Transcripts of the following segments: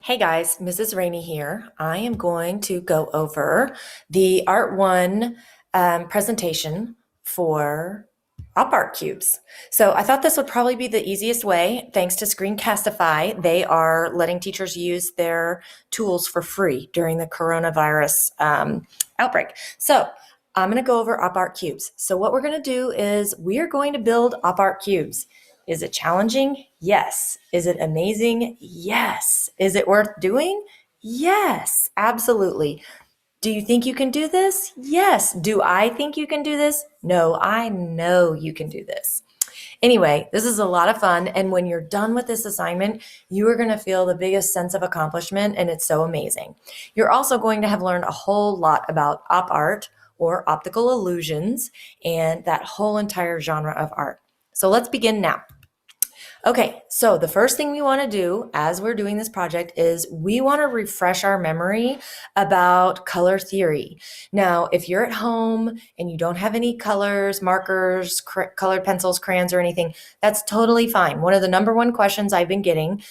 Hey guys, Mrs. Rainey here. I am going to go over the Art 1 presentation for op art cubes. So I thought this would probably be the easiest way. Thanks to Screencastify, they are letting teachers use their tools for free during the coronavirus outbreak. So I'm going to go over op art cubes. So what we're going to do is we are going to build op art cubes. Is it challenging? Yes. Is it amazing? Yes. Is it worth doing? Yes, absolutely. Do you think you can do this? Yes. Do I think you can do this? No, I know you can do this. Anyway, this is a lot of fun. And when you're done with this assignment, you are going to feel the biggest sense of accomplishment. And it's so amazing. You're also going to have learned a whole lot about op art or optical illusions and that whole entire genre of art. So let's begin now. Okay, so the first thing we want to do as we're doing this project is we want to refresh our memory about color theory. Now, if you're at home and you don't have any colors, markers, colored pencils, crayons, or anything, that's totally fine. One of the number one questions I've been getting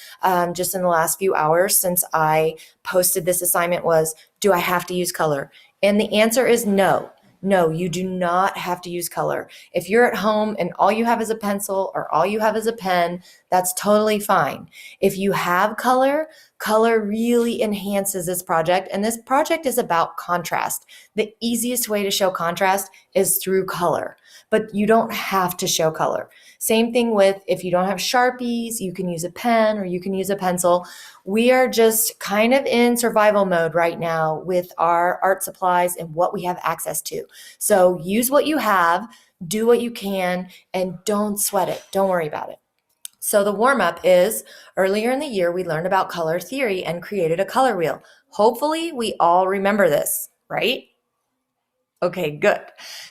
just in the last few hours since I posted this assignment was, do I have to use color? And the answer is no. No, you do not have to use color. If you're at home and all you have is a pencil or all you have is a pen, that's totally fine. If you have color, color really enhances this project. And this project is about contrast. The easiest way to show contrast is through color, but you don't have to show color. Same thing with if you don't have Sharpies, you can use a pen or you can use a pencil. We are just kind of in survival mode right now with our art supplies and what we have access to. So use what you have, do what you can, and don't sweat it. Don't worry about it. So the warm-up is earlier in the year, we learned about color theory and created a color wheel. Hopefully we all remember this, right? Okay, good.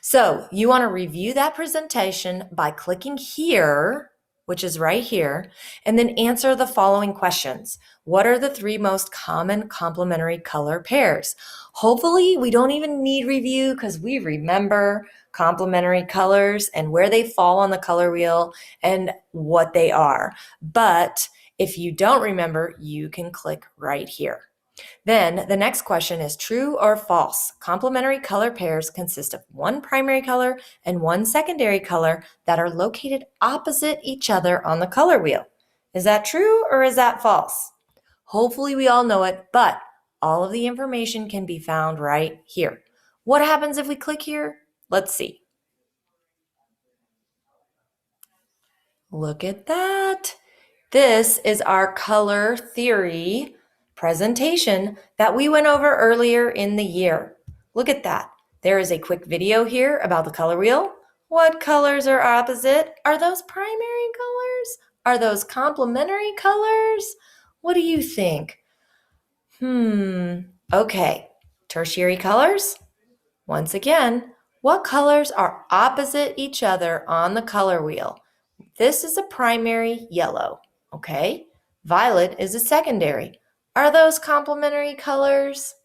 So you want to review that presentation by clicking here, which is right here, and then answer the following questions. What are the three most common complementary color pairs? Hopefully we don't even need review because we remember complementary colors and where they fall on the color wheel and what they are. But if you don't remember, you can click right here. Then the next question is true or false. Complementary color pairs consist of one primary color and one secondary color that are located opposite each other on the color wheel. Is that true or is that false? Hopefully we all know it, but all of the information can be found right here. What happens if we click here? Let's see. Look at that. This is our color theory presentation that we went over earlier in the year. Look at that. There is a quick video here about the color wheel. What colors are opposite? Are those primary colors? Are those complementary colors? What do you think? Okay. Tertiary colors? Once again, what colors are opposite each other on the color wheel? This is a primary yellow, okay? Violet is a secondary. Are those complementary colors?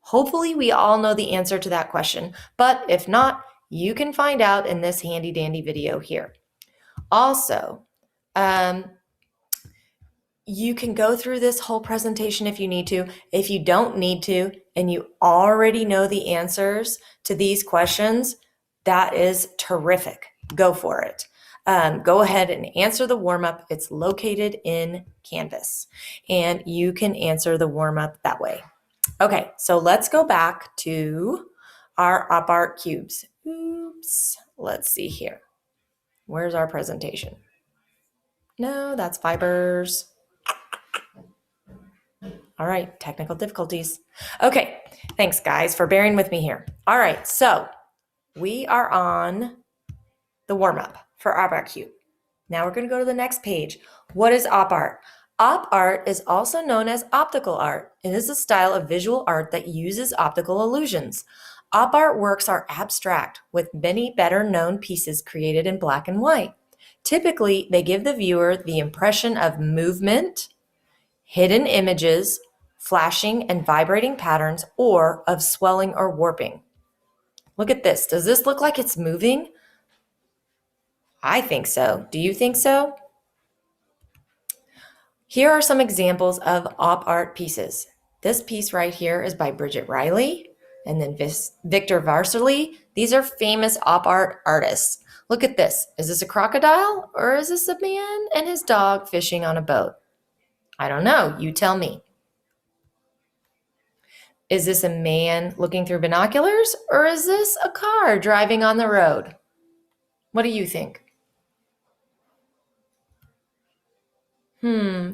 Hopefully we all know the answer to that question, but if not, you can find out in this handy dandy video here. Also, you can go through this whole presentation if you need to. If you don't need to, and you already know the answers to these questions, that is terrific. Go for it. Go ahead and answer the warm-up. It's located in Canvas, and you can answer the warm-up that way. Okay, so let's go back to our op art cubes. Oops, let's see here. Where's our presentation? No, that's fibers. All right, technical difficulties. Okay, thanks guys for bearing with me here. All right, so we are on the warm-up for op art cube. Now we're going to go to the next page. What is op art? Op art is also known as optical art. It is a style of visual art that uses optical illusions. Op art works are abstract, with many better known pieces created in black and white. Typically, they give the viewer the impression of movement, hidden images, flashing and vibrating patterns, or of swelling or warping. Look at this. Does this look like it's moving? I think so. Do you think so? Here are some examples of op art pieces. This piece right here is by Bridget Riley and then Victor Varsily. These are famous op art artists. Look at this. Is this a crocodile or is this a man and his dog fishing on a boat? I don't know. You tell me. Is this a man looking through binoculars or is this a car driving on the road? What do you think?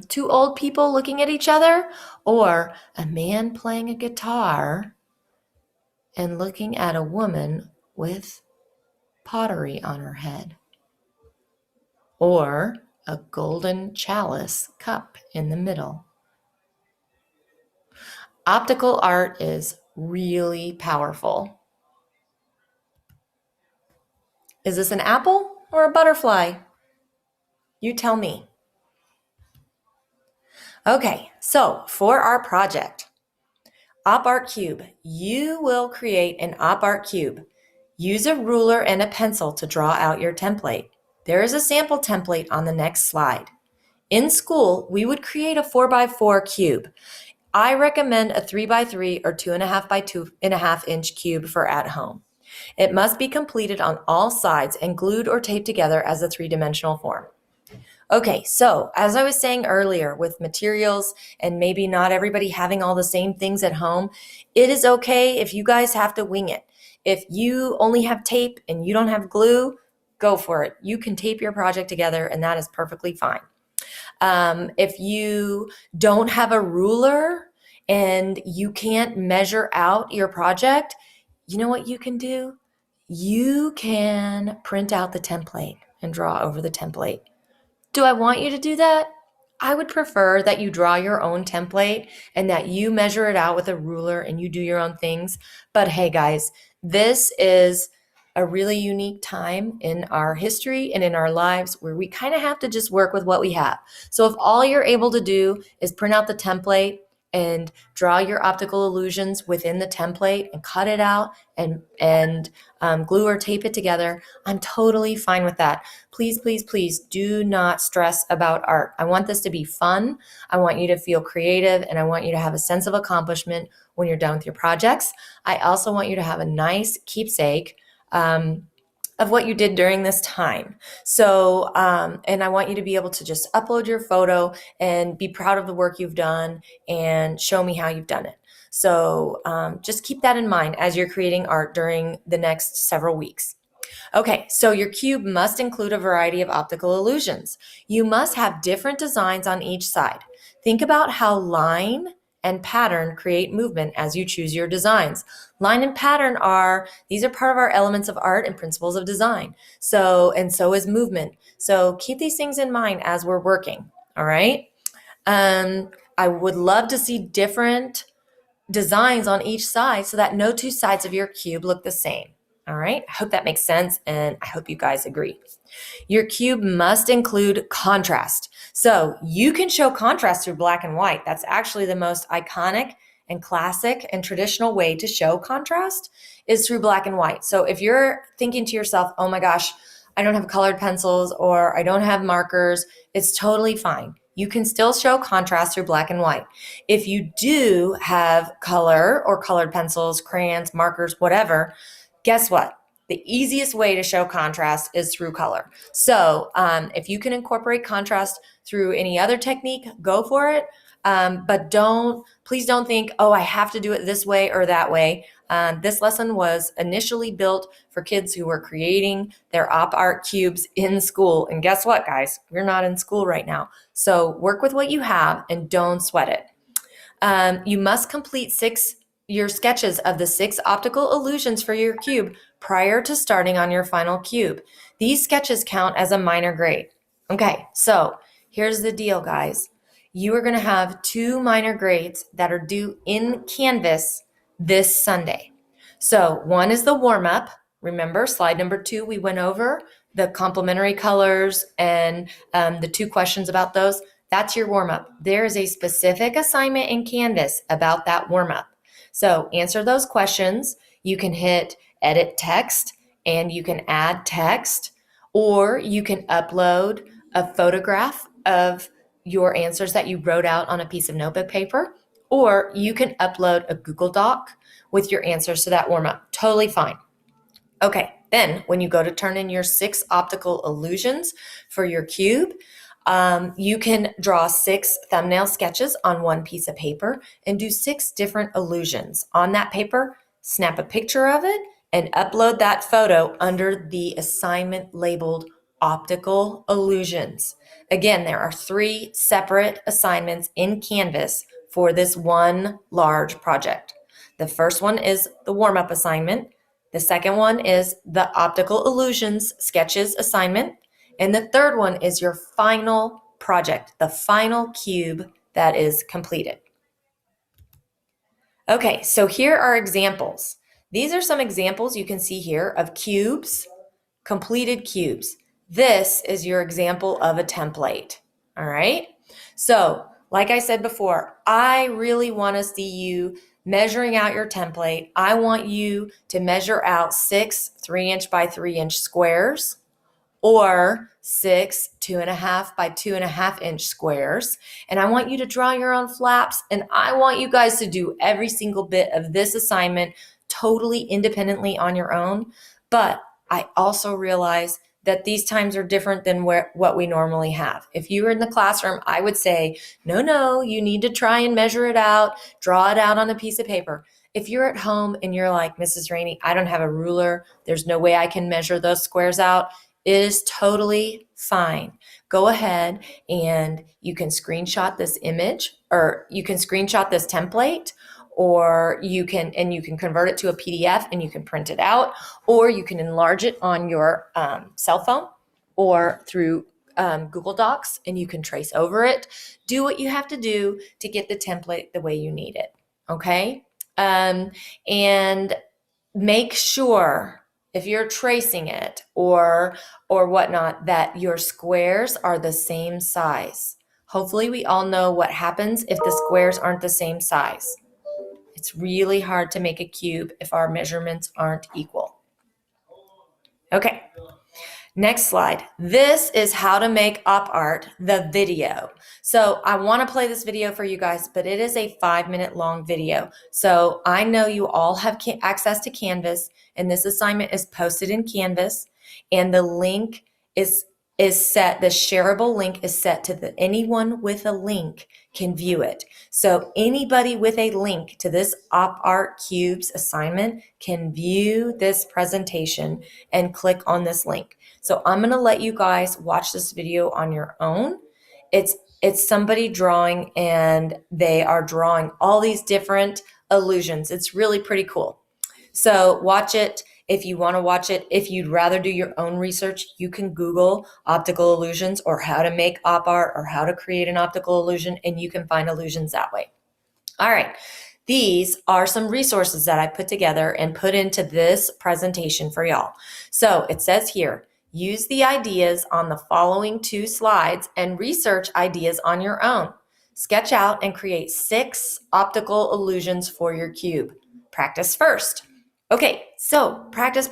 Two old people looking at each other or a man playing a guitar and looking at a woman with pottery on her head or a golden chalice cup in the middle. Optical art is really powerful. Is this an apple or a butterfly? You tell me. Okay, so for our project, Op Art Cube, you will create an Op Art Cube. Use a ruler and a pencil to draw out your template. There is a sample template on the next slide. In school, we would create a 4x4 cube. I recommend a 3x3 or 2.5 by 2.5 inch cube for at home. It must be completed on all sides and glued or taped together as a three-dimensional form. Okay, so as I was saying earlier, with materials and maybe not everybody having all the same things at home, it is okay if you guys have to wing it. If you only have tape and you don't have glue, go for it. You can tape your project together and that is perfectly fine. If you don't have a ruler and you can't measure out your project, you know what you can do? You can print out the template and draw over the template. Do I want you to do that? I would prefer that you draw your own template and that you measure it out with a ruler and you do your own things. But hey guys, this is a really unique time in our history and in our lives where we kind of have to just work with what we have. So if all you're able to do is print out the template and draw your optical illusions within the template and cut it out and glue or tape it together, I'm totally fine with that. Please, please, please do not stress about art. I want this to be fun. I want you to feel creative and I want you to have a sense of accomplishment when you're done with your projects. I also want you to have a nice keepsake of what you did during this time. So, and I want you to be able to just upload your photo and be proud of the work you've done and show me how you've done it. So just keep that in mind as you're creating art during the next several weeks. Okay, so your cube must include a variety of optical illusions. You must have different designs on each side. Think about how line and pattern create movement as you choose your designs. Line and pattern these are part of our elements of art and principles of design. So is movement. So keep these things in mind as we're working, all right? I would love to see different designs on each side so that no two sides of your cube look the same. All right, I hope that makes sense and I hope you guys agree. Your cube must include contrast. So you can show contrast through black and white. That's actually the most iconic and classic and traditional way to show contrast is through black and white. So if you're thinking to yourself, oh my gosh, I don't have colored pencils or I don't have markers, it's totally fine. You can still show contrast through black and white. If you do have color or colored pencils, crayons, markers, whatever, guess what? The easiest way to show contrast is through color. So if you can incorporate contrast through any other technique, go for it. But please don't think, oh, I have to do it this way or that way. This lesson was initially built for kids who were creating their op art cubes in school. And guess what, guys? We're not in school right now. So work with what you have and don't sweat it. You must complete your sketches of the 6 optical illusions for your cube prior to starting on your final cube. These sketches count as a minor grade. Okay, so here's the deal, guys. You are going to have 2 minor grades that are due in Canvas this Sunday. So one is the warm-up. Remember, slide number 2, we went over the complementary colors and the 2 questions about those. That's your warm-up. There is a specific assignment in Canvas about that warm-up. So answer those questions. You can hit edit text and you can add text, or you can upload a photograph of your answers that you wrote out on a piece of notebook paper, or you can upload a Google Doc with your answers to that warm up. Totally fine. Okay, then when you go to turn in your 6 optical illusions for your cube, you can draw 6 thumbnail sketches on one piece of paper and do 6 different illusions on that paper. Snap a picture of it and upload that photo under the assignment labeled optical illusions. Again, there are 3 separate assignments in Canvas for this one large project. The first one is the warm-up assignment. The second one is the optical illusions sketches assignment. And the third one is your final project, the final cube that is completed. Okay, so here are examples. These are some examples you can see here of cubes, completed cubes. This is your example of a template, all right? So, like I said before, I really want to see you measuring out your template. I want you to measure out 6 3-inch by 3-inch squares, or 6 2.5 by 2.5-inch squares. And I want you to draw your own flaps. And I want you guys to do every single bit of this assignment totally independently on your own. But I also realize that these times are different than what we normally have. If you were in the classroom, I would say, no, you need to try and measure it out, draw it out on a piece of paper. If you're at home and you're like, Mrs. Rainey, I don't have a ruler, there's no way I can measure those squares out, it is totally fine. Go ahead and you can screenshot this image, or you can screenshot this template, or you can convert it to a PDF and you can print it out, or you can enlarge it on your cell phone or through Google Docs, and you can trace over it. Do what you have to do to get the template the way you need it, okay? And make sure, if you're tracing it or whatnot, that your squares are the same size. Hopefully we all know what happens if the squares aren't the same size. It's really hard to make a cube if our measurements aren't equal. Okay, next slide. This is how to make op art, the video. So I want to play this video for you guys, but it is a 5-minute long video. So I know you all have access to Canvas, and this assignment is posted in Canvas, and the link is set, the shareable link is set to anyone with a link can view it. So anybody with a link to this Op Art Cubes assignment can view this presentation and click on this link. So I'm going to let you guys watch this video on your own. It's somebody drawing, and they are drawing all these different illusions. It's really pretty cool. So watch it if you want to watch it. If you'd rather do your own research, you can Google optical illusions or how to make op art or how to create an optical illusion, and you can find illusions that way. All right. These are some resources that I put together and put into this presentation for y'all. So it says here, use the ideas on the following 2 slides and research ideas on your own. Sketch out and create 6 optical illusions for your cube. Practice first. Okay, so practice,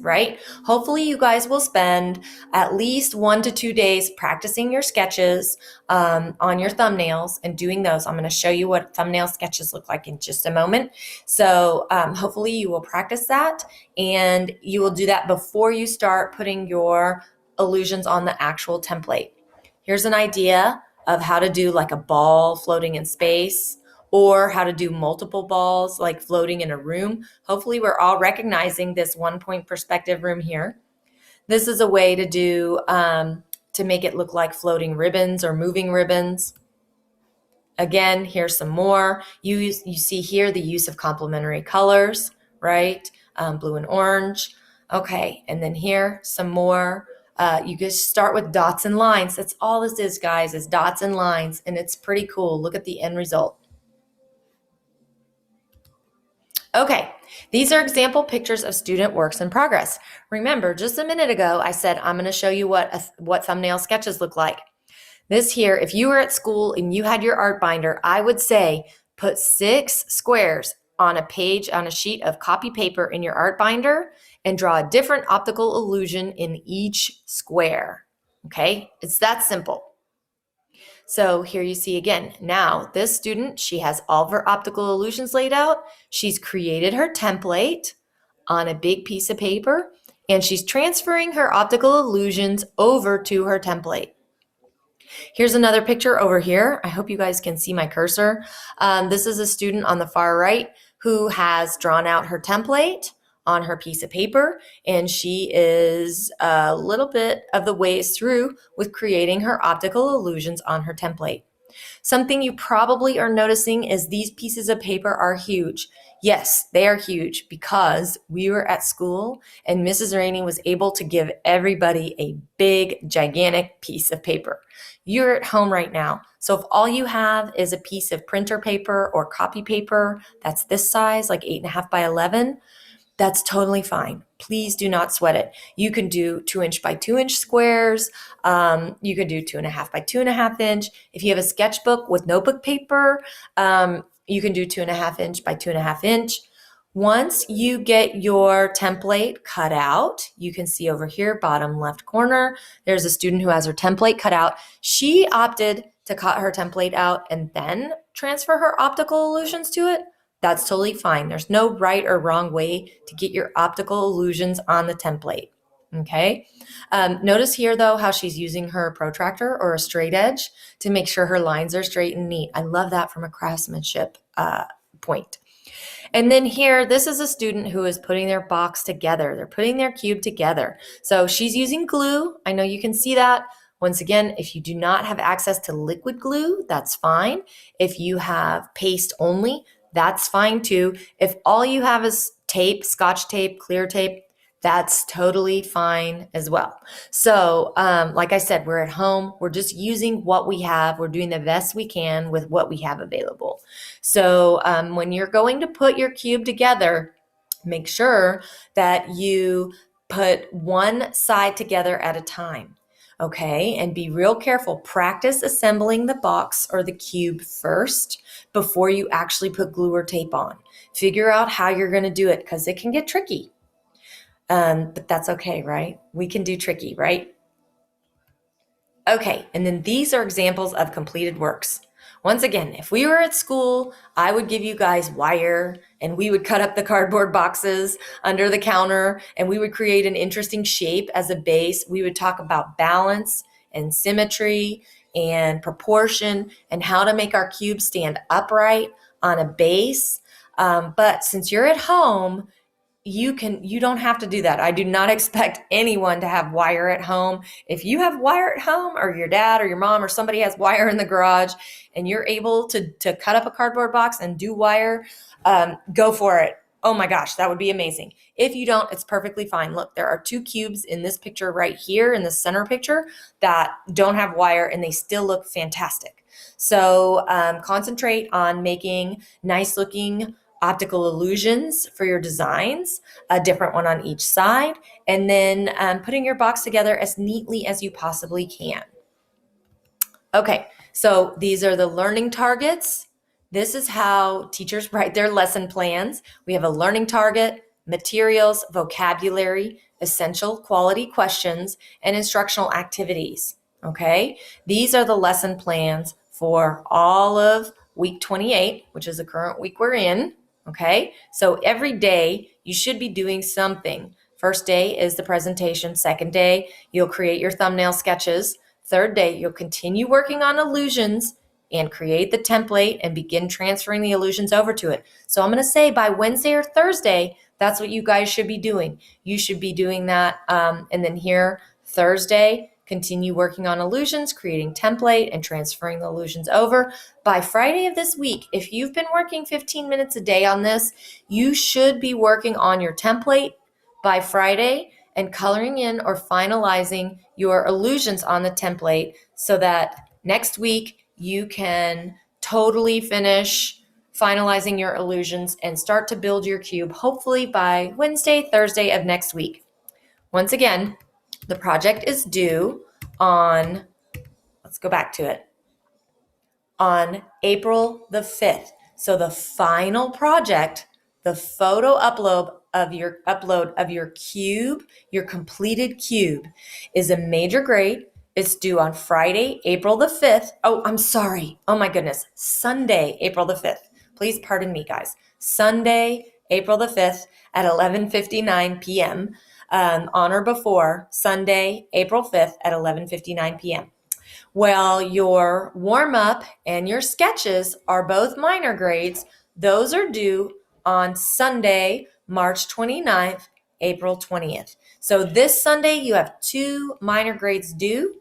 right? Hopefully you guys will spend at least 1 to 2 days practicing your sketches on your thumbnails and doing those. I'm going to show you what thumbnail sketches look like in just a moment. So hopefully you will practice that, and you will do that before you start putting your illusions on the actual template. Here's an idea of how to do like a ball floating in space, or how to do multiple balls like floating in a room. Hopefully we're all recognizing this 1-point perspective room here. This is a way to do, to make it look like floating ribbons or moving ribbons. Again, here's some more. You see here the use of complementary colors, right? Blue and orange. Okay, and then here, some more. You just start with dots and lines. That's all this is, guys, is dots and lines, and it's pretty cool. Look at the end result. Okay, these are example pictures of student works in progress. Remember, just a minute ago, I said I'm going to show you what thumbnail sketches look like. This here, if you were at school and you had your art binder, I would say put 6 squares on a page, on a sheet of copy paper in your art binder, and draw a different optical illusion in each square. Okay, it's that simple. So here you see again, now this student, she has all of her optical illusions laid out. She's created her template on a big piece of paper, and she's transferring her optical illusions over to her template. Here's another picture over here. I hope you guys can see my cursor. This is a student on the far right who has drawn out her template on her piece of paper, and she is a little bit of the ways through with creating her optical illusions on her template. Something you probably are noticing is these pieces of paper are huge. Yes, they are huge because we were at school and Mrs. Rainey was able to give everybody a big, gigantic piece of paper. You're at home right now. So if all you have is a piece of printer paper or copy paper that's this size, like 8.5 by 11, that's totally fine. Please do not sweat it. You can do 2-inch by 2-inch squares. You can do 2.5 by 2.5 inch. If you have a sketchbook with notebook paper, you can do 2.5 inch by 2.5 inch. Once you get your template cut out, you can see over here, bottom left corner, there's a student who has her template cut out. She opted to cut her template out and then transfer her optical illusions to it. That's totally fine. There's no right or wrong way to get your optical illusions on the template. Okay. Notice here though how she's using her protractor or a straight edge to make sure her lines are straight and neat. I love that from a craftsmanship point. And then here, this is a student who is putting their box together. They're putting their cube together. So she's using glue. I know you can see that. Once again, if you do not have access to liquid glue, that's fine. If you have paste only, that's fine too. If all you have is tape, Scotch tape, clear tape, that's totally fine as well. So like I said, we're at home. We're just using what we have. We're doing the best we can with what we have available. So when you're going to put your cube together, make sure that you put one side together at a time. Okay, and be real careful. Practice assembling the box or the cube first before you actually put glue or tape on. Figure out how you're going to do it because it can get tricky. But that's okay, right? We can do tricky, right? Okay, and then these are examples of completed works. Once again, if we were at school, I would give you guys wire and we would cut up the cardboard boxes under the counter and we would create an interesting shape as a base. We would talk about balance and symmetry and proportion and how to make our cube stand upright on a base. But since you're at home, you don't have to do that. I do not expect anyone to have wire at home. If you have wire at home or your dad or your mom or somebody has wire in the garage and you're able to cut up a cardboard box and do wire, go for it. Oh my gosh, that would be amazing. If you don't, it's perfectly fine. Look, there are 2 cubes in this picture right here in the center picture that don't have wire and they still look fantastic. So concentrate on making nice looking optical illusions for your designs, a different one on each side, and then putting your box together as neatly as you possibly can. Okay, so these are the learning targets. This is how teachers write their lesson plans. We have a learning target, materials, vocabulary, essential quality questions, and instructional activities. Okay, these are the lesson plans for all of week 28, which is the current week we're in. Okay, so every day you should be doing something. First day is the presentation. Second day, you'll create your thumbnail sketches. Third day, you'll continue working on illusions and create the template and begin transferring the illusions over to it. So I'm going to say by Wednesday or Thursday, that's what you guys should be doing. You should be doing that. And then here, Thursday, continue working on illusions, creating template, and transferring the illusions over. By Friday of this week, if you've been working 15 minutes a day on this, you should be working on your template by Friday and coloring in or finalizing your illusions on the template so that next week you can totally finish finalizing your illusions and start to build your cube, hopefully by Wednesday, Thursday of next week. Once again, the project is due on, let's go back to it, on April the 5th. So the final project, the photo upload of your cube, your completed cube, is a major grade. It's due on Friday, April the 5th. Oh, I'm sorry. Oh my goodness. Sunday, April the 5th. Please pardon me, guys. Sunday, April the 5th at 11:59 p.m. On or before Sunday, April 5th at 11:59 p.m. Well, your warm up and your sketches are both minor grades. Those are due on Sunday, March 29th, April 20th. So this Sunday, you have 2 minor grades due.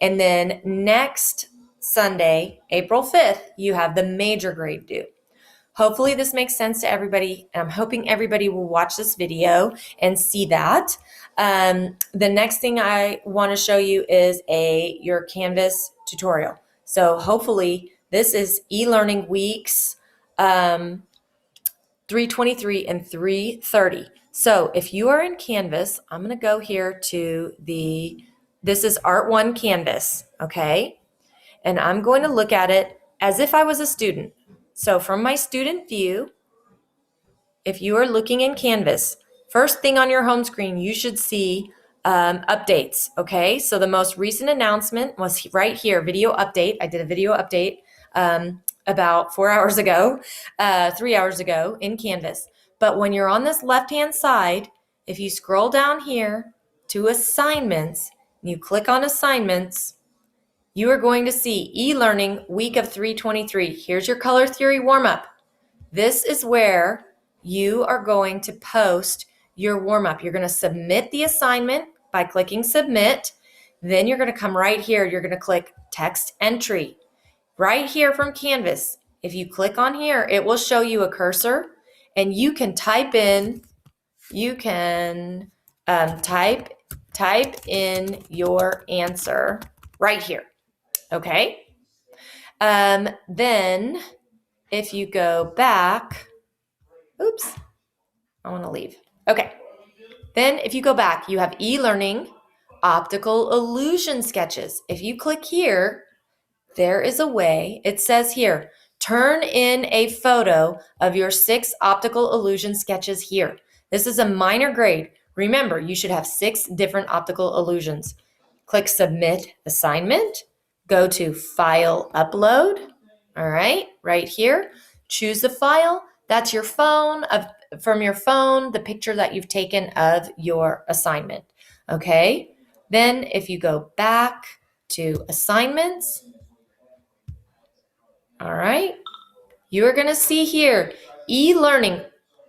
And then next Sunday, April 5th, you have the major grade due. Hopefully this makes sense to everybody. I'm hoping everybody will watch this video and see that. The next thing I want to show you is your Canvas tutorial. So hopefully this is e-learning weeks 323 and 330. So if you are in Canvas, I'm going to go here to this is Art 1 Canvas, okay? And I'm going to look at it as if I was a student. So from my student view, if you are looking in Canvas, first thing on your home screen, you should see updates, okay? So the most recent announcement was right here, video update. I did a video update about 4 hours ago, 3 hours ago in Canvas. But when you're on this left-hand side, if you scroll down here to assignments, and you click on assignments, you are going to see e-learning week of 323. Here's your color theory warm-up. This is where you are going to post your warm-up. You're going to submit the assignment by clicking submit. Then you're going to come right here. You're going to click text entry. Right here from Canvas. If you click on here, it will show you a cursor and you can type in, type in your answer right here. Okay. Then if you go back, oops, I want to leave. Okay. Then if you go back, you have e-learning, optical illusion sketches. If you click here, there is a way, it says here, turn in a photo of your 6 optical illusion sketches here. This is a minor grade. Remember, you should have 6 different optical illusions. Click submit assignment. Go to file upload. All right, right here. Choose the file. That's your phone, from your phone, the picture that you've taken of your assignment. Okay, then if you go back to assignments, all right, you are going to see here e-learning.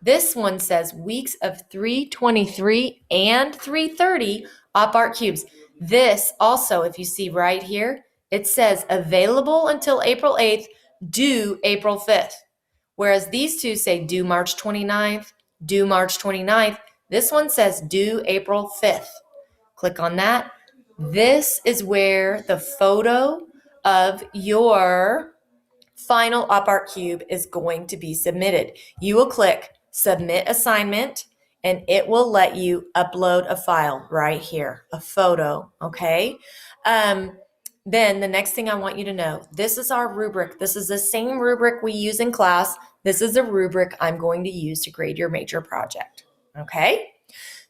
This one says weeks of 323 and 330 OpArt Cubes. This also, if you see right here, it says available until April 8th, due April 5th. Whereas these two say due March 29th, due March 29th. This one says due April 5th. Click on that. This is where the photo of your final OpArt Cube is going to be submitted. You will click submit assignment and it will let you upload a file right here, a photo, okay? Then the next thing I want you to know, this is our rubric. This is the same rubric we use in class. This is a rubric I'm going to use to grade your major project, okay?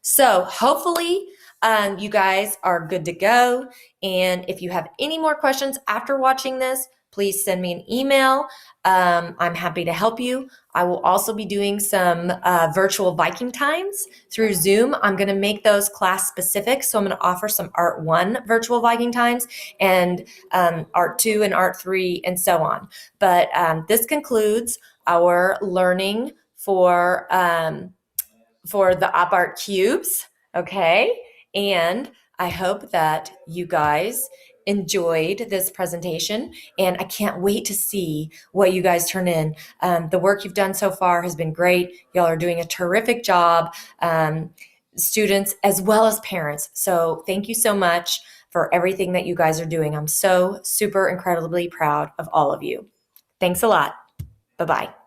So hopefully you guys are good to go. And if you have any more questions after watching this, please send me an email. I'm happy to help you. I will also be doing some virtual Viking times through Zoom. I'm going to make those class specific. So I'm going to offer some Art 1 virtual Viking times and Art 2 and Art 3 and so on. But this concludes our learning for the OpArt Cubes. Okay. And I hope that you guys enjoyed this presentation, and I can't wait to see what you guys turn in. The work you've done so far has been great. Y'all are doing a terrific job, students as well as parents. So thank you so much for everything that you guys are doing. I'm so super incredibly proud of all of you. Thanks a lot. Bye-bye.